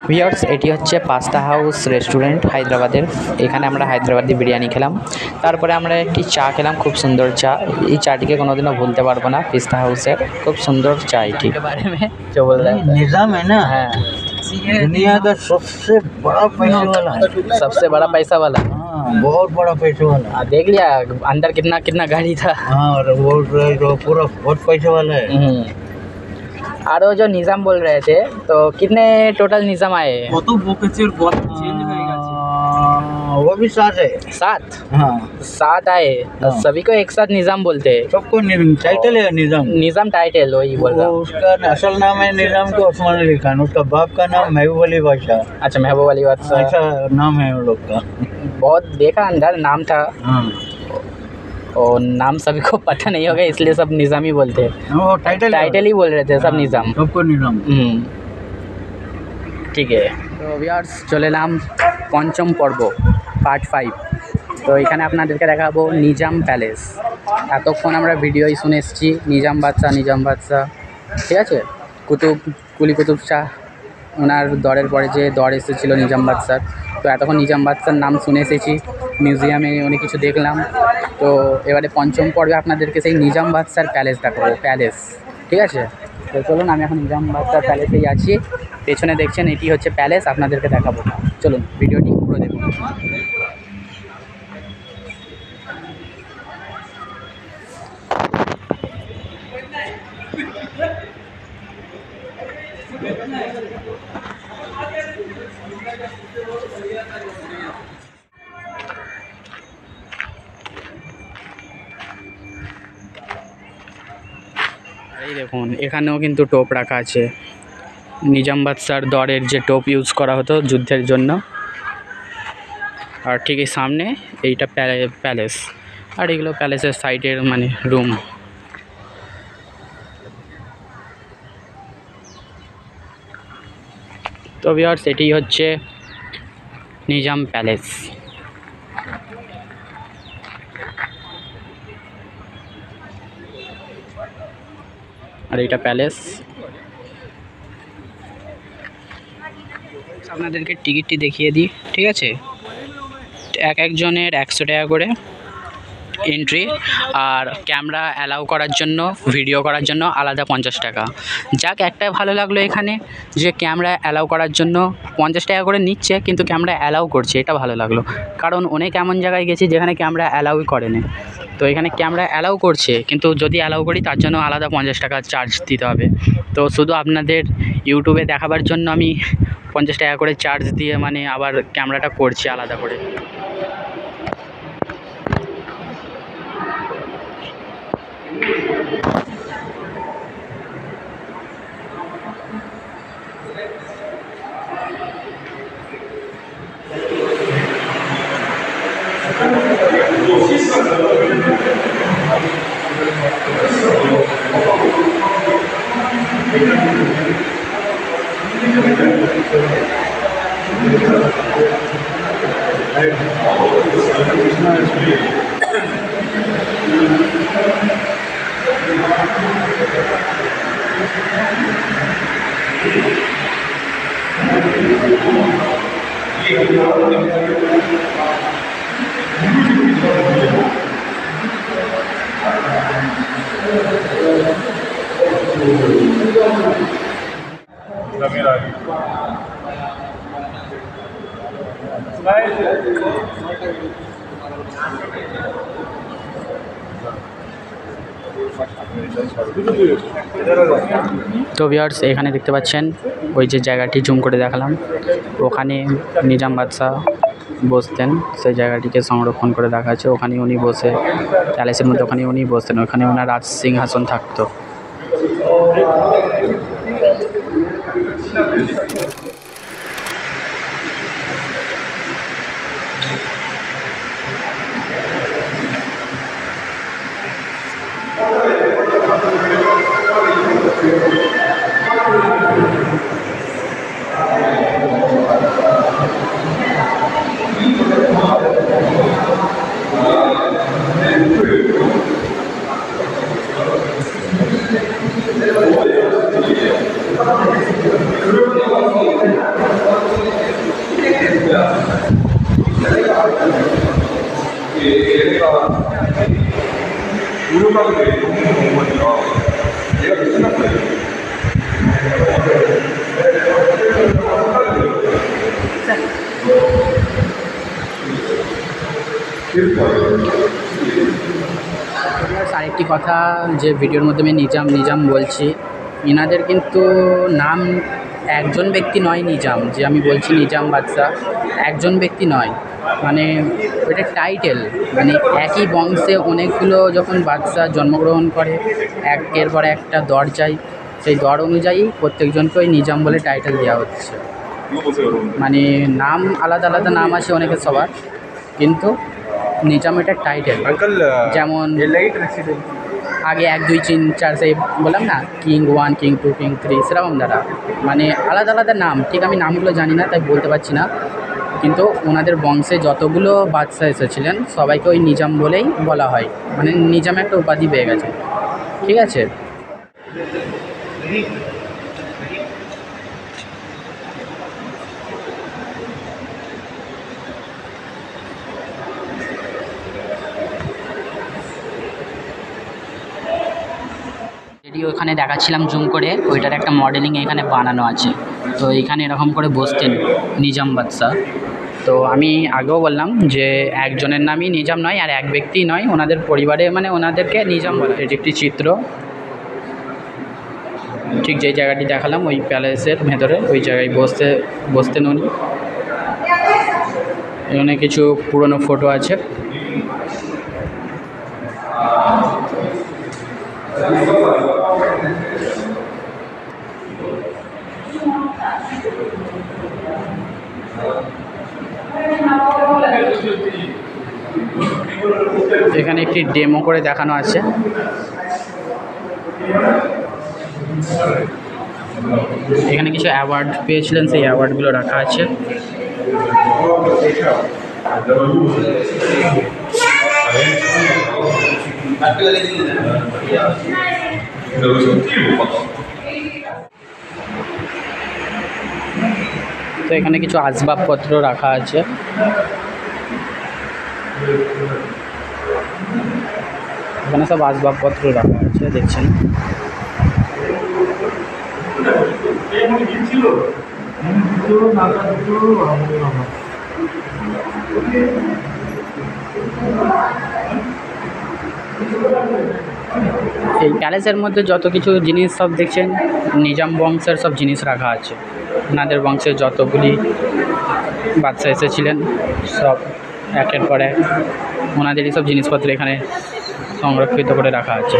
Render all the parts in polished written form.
Viewers, এটি হচ্ছে pasta house restaurant হায়দ্রাবাদের। এখানে আমরা হায়দ্রাবাদি বিরিয়ানি খেলাম, তারপরে আমরা একটি চা খেলাম, খুব সুন্দর চা। এই চাটিকে কোনোদিনও ভুলতে পারবো না। পিস্তা হাউসের খুব সুন্দর চা এটি। निज़ाम है ना, हाँ, दुनिया का सबसे बड़ा पैसे वाला है। सबसे बड़ा पैसा वाला। हाँ, बहुत बड़ा पैसे वाला है। देख लिया अंदर कितना कितना गाड़ी था। हाँ, और वो पूरा बहुत पैसे वाला है। और वो जो निज़ाम बोल रहे थे, तो कितने टोटल निज़ाम आए? কত বকেছে ওর বল চেঞ্জ হয়ে গেছে। वो भी साथ है। 7 हाँ, 7 आए। हाँ। सभी को एक साथ निज़ाम बोलते हैं। सबको टाइटल है निज़ाम। निज़ाम टाइटल वही बोल रहा वो हूँ। उसका असल नाम है निज़ाम को उस्मान अली खान, उसका बाप का नाम महबूब अली बादशाह। अच्छा, महबूब अली बात ऐसा नाम है उन लोग का। बहुत देखा अंदर नाम था, हाँ, और नाम सभी को पता नहीं होगा, इसलिए सब निज़ाम ही बोलते हैं। वो टाइटल ही बोल रहे थे सब निज़ाम। सबको निज़ाम। ঠিক আছে। তো ভিউয়ার্স, চলে এলাম পঞ্চম পর্ব পার্ট 5। তো এখানে আপনাদেরকে দেখাবো নিজাম প্যালেস। এতক্ষণ আমরা ভিডিওই শুনে এসেছি নিজাম বাদশাহ, ঠিক আছে। কুলি কুতুব শাহ ওনার দরের পরে যে দর এসেছিলো নিজাম বাদশার, তো এতক্ষণ নিজাম বাদশার নাম শুনে এসেছি, মিউজিয়ামে অনেক কিছু দেখলাম। তো এবারে পঞ্চম পর্বে আপনাদেরকে সেই নিজাম বাদশার প্যালেস দেখাবো, ঠিক আছে। তো চলুন, আমি এখন নিজাম বাদশার প্যালেসেই আছি। পেছনে দেখছেন এটি হচ্ছে প্যালেস, আপনাদেরকে দেখাবো। চলুন ভিডিওটি পুরো দেখুন। এই দেখুন, এখানেও কিন্তু টোপ রাখা আছে, নিজাম বাদশার দরের যে টোপ ইউজ করা হতো যুদ্ধের জন্য। আর ঠিক এই সামনে এইটা প্যালেস, আর এগুলো প্যালেসের সাইডের মানে রুম। তো ভিউয়ার্স, এটি হচ্ছে নিজাম প্যালেস। আর এইটা প্যালেস। আপনাদেরকে টিকিটটি দেখিয়ে দিই, ঠিক আছে। একজনের 100 টাকা করে এন্ট্রি, আর ক্যামেরা অ্যালাউ করার জন্য, ভিডিও করার জন্য আলাদা 50 টাকা। যাক, একটা ভালো লাগলো এখানে যে ক্যামেরা অ্যালাউ করার জন্য 50 টাকা করে নিচ্ছে, কিন্তু ক্যামেরা অ্যালাউ করছে, এটা ভালো লাগলো। কারণ অনেক এমন জায়গায় গেছি যেখানে ক্যামেরা অ্যালাউই করে না, তো এখানে ক্যামেরা অ্যালাউ করছে, কিন্তু যদি অ্যালাউ করি তার জন্য আলাদা 50 টাকা চার্জ দিতে হবে। তো শুধু আপনাদের ইউটিউবে দেখাবার জন্য আমি 50 টাকা করে চার্জ দিয়ে মানে আবার ক্যামেরাটা করছি আলাদা করে। তো ভিউয়ার্স, এখানে দেখতে পাচ্ছেন ওই যে জায়গাটি জুম করে দেখালাম, ওখানে নিজাম বাদশাহ বসতেন, সেই জায়গাটিকে সংরক্ষণ করে দেখা আছে। ওখানে উনি বসে প্যালেসের মধ্যে, ওখানে উনি বসতেন, ওখানে ওনার রাজ সিংহাসন থাকতো। আরেকটি কথা, যে ভিডিওর মধ্যে আমি নিজাম নিজাম বলছি, ইনাদের কিন্তু নাম একজন ব্যক্তি নয়। নিজাম যে আমি বলছি নিজাম বাদশাহ একজন ব্যক্তি নয়, মানে এটা টাইটেল। মানে একই বংশে অনেকগুলো যখন বাদশাহ জন্মগ্রহণ করে, একের পর একটা দরজায়, সেই দর অনুযায়ী প্রত্যেকজনকে ওই নিজাম বলে টাইটেল দেওয়া হচ্ছে। মানে নাম আলাদা আলাদা নাম আছে অনেকের সবার, কিন্তু নিজাম এটা টাইটেল। যেমন আগে 1 2 3 4 সেই বললাম না, কিং 1 কিং 2 কিং 3 সেরকম দ্বারা, মানে আলাদা আলাদা নাম। ঠিক আমি নামগুলো জানি না তাই বলতে পারছি না, কিন্তু ওনাদের বংশে যতগুলো বাদশাহ এসেছিলেন সবাইকে ওই নিজাম বলেই বলা হয়। মানে নিজাম একটা উপাধি পেয়ে গেছে, ঠিক আছে। যেটি ওখানে দেখাচ্ছিলাম জুম করে, ওইটার একটা মডেলিং এখানে বানানো আছে। তো এইখানে এরকম করে বসতেন নিজাম বাদশাহ। তো আমি আগেও বললাম যে একজনের নামই নিজাম নয়, আর এক ব্যক্তি নয়, ওনাদের পরিবারে মানে ওনাদেরকে নিজাম বলে। এটি একটি চিত্র, ঠিক যেই জায়গাটি দেখালাম ওই প্যালেসের ভেতরে, ওই জায়গায় বসতেন উনি। এখানে কিছু পুরনো ফটো আছে। এখানে একটি ডেমো করে দেখানো আছে। এখানে কিছু অ্যাওয়ার্ড পেয়েছিলেন, সেই অ্যাওয়ার্ডগুলো রাখা আছে। তো এখানে কিছু আসবাবপত্র রাখা আছে। এখানে সব আসবাবপত্র রাখা আছে, দেখছেন। এই প্যালেসের মধ্যে যত কিছু জিনিস সব দেখছেন নিজাম বংশের সব জিনিস রাখা আছে। ওনাদের বংশের যতগুলি বাদশা এসেছিলেন সব একের পর এক ওনাদেরই সব জিনিসপত্র এখানে সংরক্ষিত করে রাখা আছে।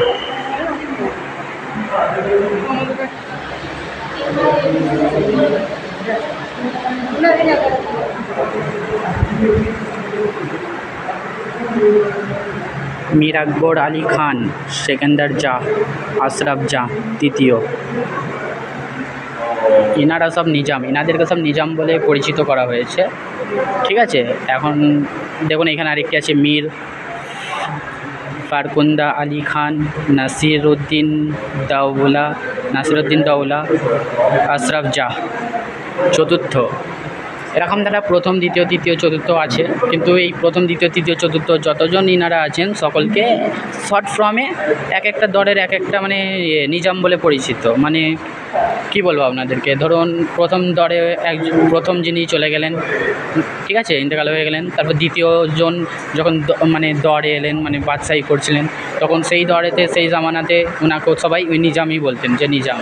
মীর আকবর আলী খান, সেকেন্দার জাহ, আশরাফ জাহ তৃতীয়, এনারা সব নিজাম, এনাদেরকে সব নিজাম বলে পরিচিত করা হয়েছে, ঠিক আছে। এখন দেখুন এখানে আরেকটি আছে মীর ফারকুন্দা আলী খান, নাসিরউদ্দিন দৌলা, আশরাফ জাহ চতুর্থ। এরকম তারা প্রথম দ্বিতীয় তৃতীয় চতুর্থ আছে, কিন্তু এই প্রথম দ্বিতীয় তৃতীয় চতুর্থ যতজন ইনারা আছেন সকলকে শর্ট ফর্মে এক একটা দরের এক একটা মানে নিজাম বলে পরিচিত। মানে কি বলবো আপনাদেরকে, ধরুন প্রথম দরে প্রথম যিনি চলে গেলেন, ঠিক আছে, ইন্তেকাল হয়ে গেলেন, তারপর দ্বিতীয় জন যখন মানে দরে এলেন, মানে বাদশাহী করছিলেন, তখন সেই দরেতে সেই জামানাতে ওনাকে সবাই ওই নিজামই বলতেন, যে নিজাম।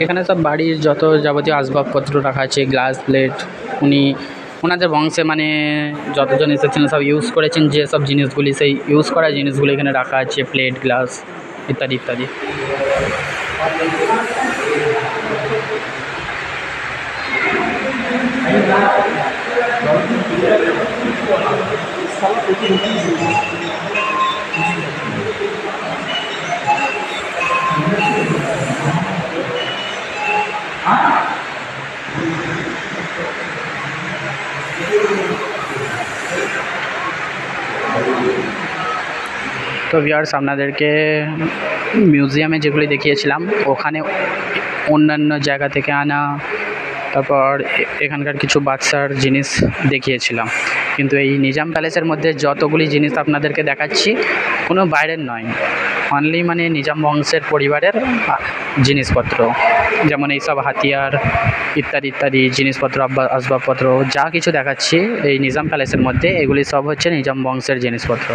এখানে সব বাড়ির যত যাবতীয় আসবাবপত্র রাখা আছে, গ্লাস প্লেট, ওনাদের বংশে মানে যতজন এসেছিলেন সব ইউজ করেছেন যে সব জিনিসগুলি, সেই ইউজ করা জিনিসগুলি এখানে রাখা আছে, প্লেট গ্লাস ইত্যাদি ইত্যাদি। তো ভিউয়ার্স, আপনাদেরকে মিউজিয়ামে যেগুলি দেখিয়েছিলাম ওখানে অন্যান্য জায়গা থেকে আনা, তারপর এখানকার কিছু বাচ্চার জিনিস দেখিয়েছিলাম, কিন্তু এই নিজাম প্যালেসের মধ্যে যতগুলি জিনিস আপনাদেরকে দেখাচ্ছি কোনো বাইরের নয়, অনলি মানে নিজাম বংশের পরিবারের জিনিসপত্র, যেমন এইসব হাতিয়ার ইত্যাদি ইত্যাদি জিনিসপত্র, আসবাবপত্র যা কিছু দেখাচ্ছি এই নিজাম প্যালেসের মধ্যে, এগুলি সব হচ্ছে নিজাম বংশের জিনিসপত্র।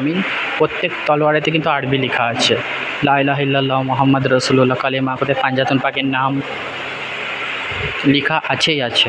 আমি প্রত্যেক তলোয়ারেতে কিন্তু আরবি লেখা আছে, লা ইলাহা ইল্লাল্লাহ মুহাম্মদ রাসূলুল্লাহ কালেমা, কোথায় পাঞ্জাতন পাকের নাম লেখা আছেই আছে।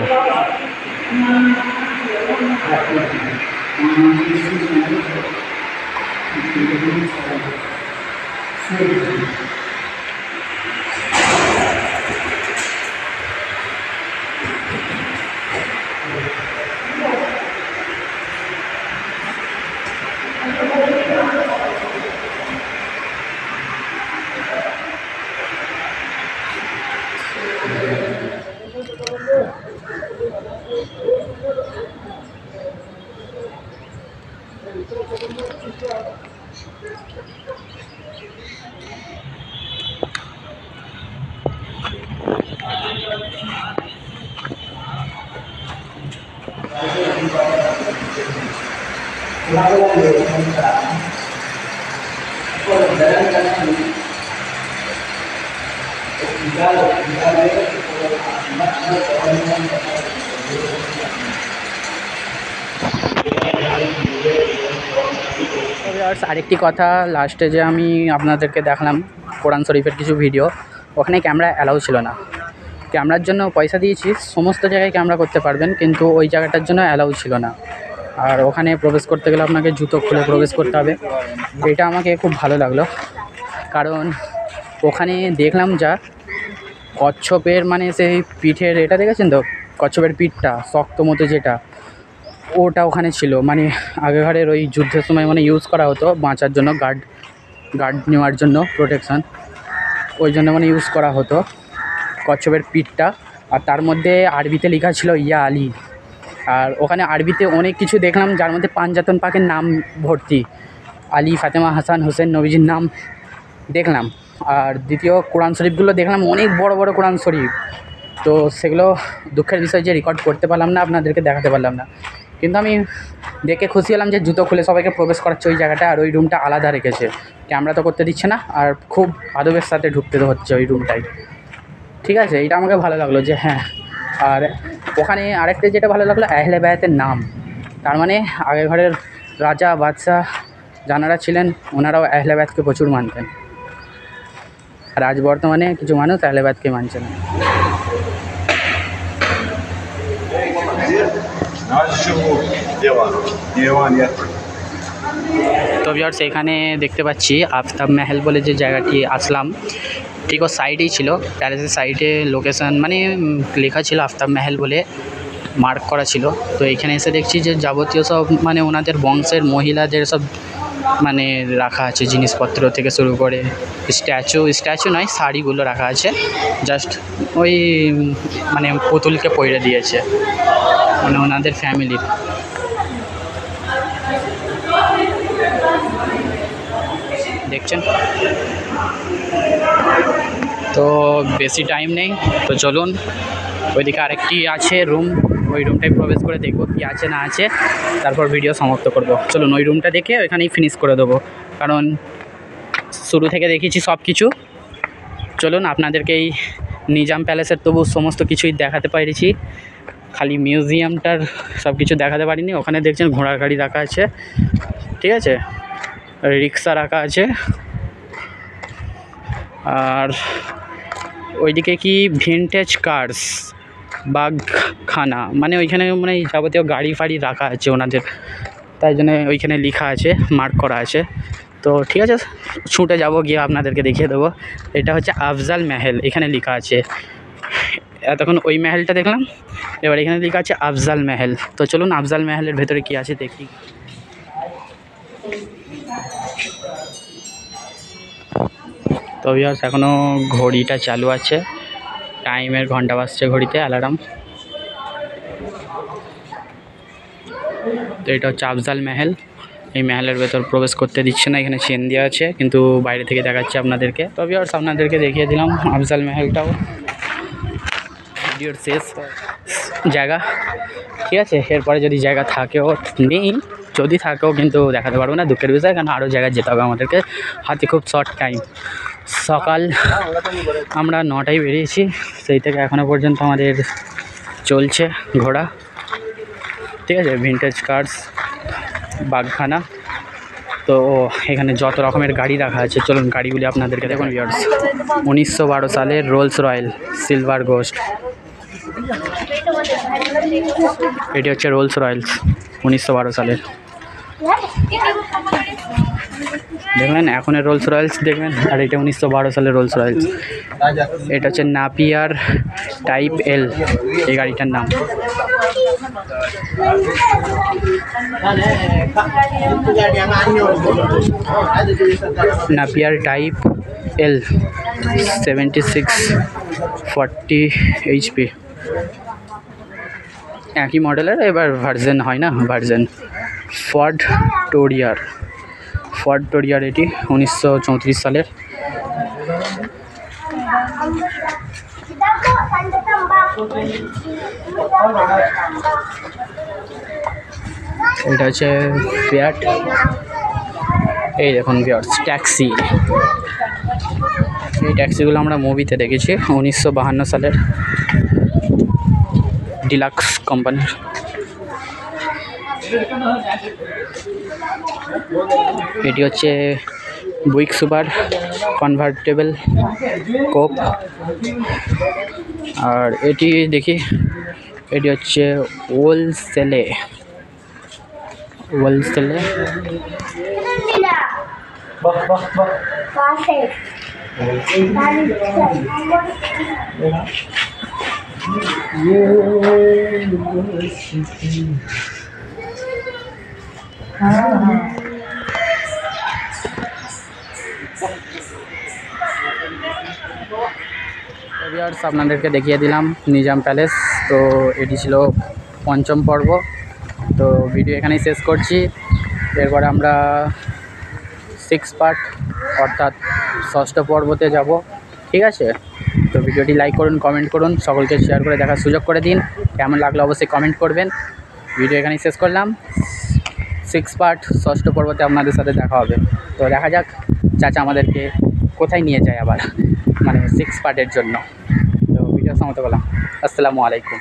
আরেকটি কথা, লাস্টে যে আমি আপনাদেরকে দেখালাম কোরআন শরীফের কিছু ভিডিও, ওখানে ক্যামেরা অ্যালাউ ছিল না। ক্যামেরার জন্য পয়সা দিয়েছি, সমস্ত জায়গায় ক্যামেরা করতে পারবেন, কিন্তু ওই জায়গাটার জন্য অ্যালাউ ছিল না। আর ওখানে প্রবেশ করতে গেলে আপনাকে জুতো খুলে প্রবেশ করতে হবে। এটা আমাকে খুব ভালো লাগলো, কারণ ওখানে দেখলাম যা কচ্ছপের মানে সেই পিঠের এটা দেখেছেন তো, কচ্ছপের পিঠটা শক্ত মতো যেটা, ওটা ওখানে ছিল, মানে আগেকারের ওই যুদ্ধের সময় মানে ইউজ করা হতো বাঁচার জন্য, গার্ড নেওয়ার জন্য, প্রোটেকশান, ওই জন্য মানে ইউজ করা হতো কচ্ছপের পিঠটা। আর তার মধ্যে আরবিতে লেখা ছিল ইয়া আলী। আর ওখানে আরবিতে অনেক কিছু দেখলাম যার মধ্যে পাঞ্জাতন পাকের নাম ভর্তি, আলী, ফাতেমা, হাসান, হোসেন, নবীজির নাম দেখলাম। আর দ্বিতীয় কোরআন শরীফগুলো দেখলাম, অনেক বড় বড় কোরআন শরীফ। তো সেগুলো দুঃখের বিষয় যে রেকর্ড করতে পারলাম না, আপনাদেরকে দেখাতে পারলাম না, কিন্তু আমি দেখে খুশি হলাম যে জুতো খুলে সবাইকে প্রবেশ করাচ্ছে ওই জায়গাটা। আর ওই রুমটা আলাদা রেখেছে, ক্যামেরা তো করতে দিচ্ছে না, আর খুব আদবের সাথে ঢুকতে হচ্ছে ওই রুমটাই। ঠিক আছে, এটা আমাকে ভালো লাগলো যে হ্যাঁ। আর ওখানে আরেকটা যেটা ভালো লাগলো, আহলে বায়াতের নাম, তার মানে আগেকারের রাজা বাদশাহ যারা ছিলেন ওনারাও আহলে বায়াতকে প্রচুর মানতেন। আর আজ বর্তমানে কিছু মানুষ আহলে বায়াতকে মানছে না। তো ভিউয়ার্স, এখানে দেখতে পাচ্ছি আফতাব মহল বলে যে জায়গাটি আসলাম, ঠিক ওর সাইডেই ছিল, প্যালেসের সাইডে লোকেশান মানে লেখা ছিল আফতাব মহল বলে মার্ক করা ছিল। তো এখানে এসে দেখছি যে যাবতীয় সব মানে ওনাদের বংশের মহিলাদের সব মানে রাখা আছে, জিনিসপত্র থেকে শুরু করে স্ট্যাচু নয়, শাড়িগুলো রাখা আছে, জাস্ট ওই মানে পুতুলকে পইরে দিয়েছে মানে ওনাদের ফ্যামিলির। দেখছেন তো বেশি টাইম নেই, তো চলুন ওইদিকে আরেকটি আছে রুম, ওই রুমটায় প্রবেশ করে দেখবো কী আছে না আছে, তারপর ভিডিও সমাপ্ত করব। চলুন ওই রুমটা দেখে ওইখানেই ফিনিশ করে দেবো, কারণ শুরু থেকে দেখেছি সব কিছু। চলুন আপনাদেরকে এই নিজাম প্যালেসের তবু সমস্ত কিছুই দেখাতে পেরেছি, খালি মিউজিয়ামটার সব কিছু দেখাতে পারিনি। ওখানে দেখছেন ঘোড়ার গাড়ি রাখা আছে, ঠিক আছে, রিক্সা রাখা আছে, আর ওইদিকে কি ভিনটেজ কার্স বাগখানা, মানে ওইখানে মানে যাবতীয় গাড়ি ফাড়ি রাখা আছে ওনাদের, তাই জন্য ওইখানে লেখা আছে, মার্ক করা আছে। তো ঠিক আছে, ছুটে যাব, গিয়ে আপনাদেরকে দেখিয়ে দেবো। এটা হচ্ছে আফজাল মহল, এখানে লেখা আছে। এতক্ষণ ওই মহলটা দেখলাম, এবার এখানে লেখা আছে আফজাল মহল। তো চলুন আফজাল মহলের ভেতরে কী আছে দেখি। তো ভিউয়ার্স এখনও ঘড়িটা চালু আছে, টাইমের ঘন্টা বাজছে ঘড়িতে, অ্যালার্ম। তো এটা হচ্ছে আফজাল মহল। এই মহলের ভেতর প্রবেশ করতে দিচ্ছে না, এখানে চেন দেওয়া আছে, কিন্তু বাইরে থেকে দেখাচ্ছে আপনাদেরকে। তো ভিউয়ার্স আপনাদেরকে দেখিয়ে দিলাম আফজাল মহলটাও, ভিডিওর শেষ জায়গা, ঠিক আছে। এরপরে যদি জায়গা থাকেও, নেই যদি থাকেও কিন্তু দেখাতে পারবো না, দুঃখের বিষয়, কারণ আরও জায়গায় যেতে হবে আমাদেরকে, হাতে খুব শর্ট টাইম। সকাল আমরা 9টায় বেরিয়েছি, সেই থেকে এখনও পর্যন্ত আমাদের চলছে ঘোরা, ঠিক আছে। ভিনটেজ কার্স বাগখানা, তো এখানে যত রকমের গাড়ি রাখা আছে, চলুন গাড়িগুলি আপনাদেরকে দেখুন। ভিউয়ার্স 1912 সালের রোলস রয়েল সিলভার গোস্ট, এটি হচ্ছে রোলস রয়েলস 1912 সালের, দেখবেন এখনের রোলস রয়েলস দেখবেন, আর এটা 1912 সালের রোলস রয়েলস। এটা হচ্ছে নাপিয়ার টাইপ এল, এই গাড়িটার নাম। নাপিয়ার টাইপ এল 7640 HP, একই মডেলের, এবার ভার্জেন হয় না, ভার্জেন। ফর্ড টোরিয়ার এটি 1934 সালের। এটা হচ্ছে ফিয়াট, এই দেখুন ভিউয়ার্স ট্যাক্সি, এই ট্যাক্সিগুলো আমরা মুভিতে দেখেছি 1952 সালের, ডিলাক্স কোম্পানির। এটি হচ্ছে বুইক সুপার কনভার্টেবল কোপ, আর এটি দেখি, এটি হচ্ছে ওলসেলে। ভিউয়ার্স আপনাদেরকে দেখিয়ে দিলাম নিজাম প্যালেস। তো এটি ছিল 5ম পর্ব। তো ভিডিও এখানেই শেষ করছি, এরপরে আমরা 6 পার্ট অর্থাৎ 6ষ্ঠ পর্বতে যাব, ঠিক আছে। তো ভিডিওটি লাইক করুন, কমেন্ট করুন, সকলকে শেয়ার করে দেখার সুযোগ করে দিন। কেমন লাগলো অবশ্যই কমেন্ট করবেন। ভিডিও এখানেই শেষ করলাম, 6 পার্ট 6ষ্ঠ পর্বতে আপনাদের সাথে দেখা হবে। তো দেখা যাক চাচা আমাদেরকে কোথায় নিয়ে যায় আবার, মানে 6 পার্টের জন্য। তো ভিডিও সমাপ্ত করলাম, আসসালামু আলাইকুম।